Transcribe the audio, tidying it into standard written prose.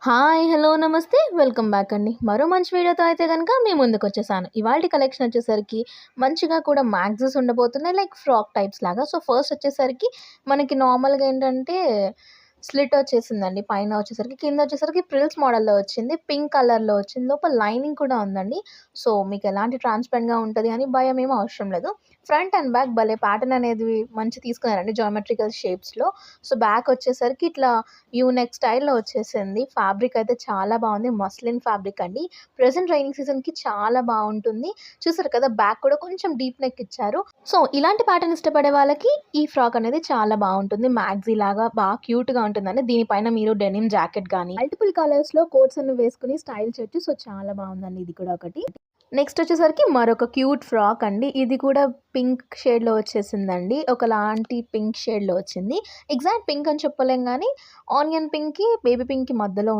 Hi! Hello! నమస్తే! Welcome back అండి. మరో మంచి వీడియోతో అయితే గనక మీ ముందుకొచ్చేసాను. ఇవాల్టి కలెక్షన్ వచ్చేసరికి మంచిగా కూడా మ్యాక్సీస్ ఉండబోతున్నాయి. లైక్ ఫ్రాక్ టైప్స్ లాగా. సో, ఫస్ట్ వచ్చేసరికి మనకి నార్మల్‌గా ఏంటంటే స్లిట్ వచ్చేసిందండి. పైన వచ్చేసరికి, కింద వచ్చేసరికి ప్రిల్స్ మోడల్‌లో వచ్చింది. పింక్ కలర్‌లో వచ్చింది. లోపల లైనింగ్ కూడా ఉందండి. సో, మీకు ఎలాంటి ట్రాన్స్‌పరెంట్‌గా ఉంటది అని భయం ఏమి అవసరం లేదు. ఫ్రంట్ అండ్ బ్యాక్ భలే ప్యాటర్న్ అనేది మంచి తీసుకున్నారండి జామెట్రికల్ షేప్స్‌లో. సో, బ్యాక్ వచ్చేసరికి ఇట్లా యూ నెక్ స్టైల్‌లో వచ్చేసింది. ఫ్యాబ్రిక్ అయితే చాలా బావుంది. మస్లిన్ ఫ్యాబ్రిక్ అండి. ప్రెజెంట్ రైనింగ్ సీజన్‌కి చాలా బావుంటుంది. చూసారు కదా! బ్యాక్ కూడా కొంచెం డీప్ నెక్ ఇచ్చారు. సో, ఇలాంటి ప్యాటర్న్ ఇష్టపడే వాళ్ళకి ఈ ఫ్రాక్ అనేది చాలా బావుంటుంది. మ్యాక్సీ లాగా క్యూట్‌గా ఉంటుందండి. దీనిపైన మీరు డెనిమ్ జాకెట్ గాని, మల్టిపుల్ కలర్స్‌లో కోట్స్ అన్ని వేసుకొని స్టైల్ చేయొచ్చు. సో, చాలా బావుందండి ఇది కూడా ఒకటి. నెక్స్ట్ వచ్చేసరికి మరొక క్యూట్ ఫ్రాక్ అండి. ఇది కూడా పింక్ షేడ్‌లో వచ్చేసిందండి. ఒకలాంటి పింక్ షేడ్‌లో వచ్చింది. ఎగ్జాక్ట్ పింక్ అని చెప్పలేం గానీ, ఆనియన్ పింక్‌కి, బేబీ పింక్‌కి మధ్యలో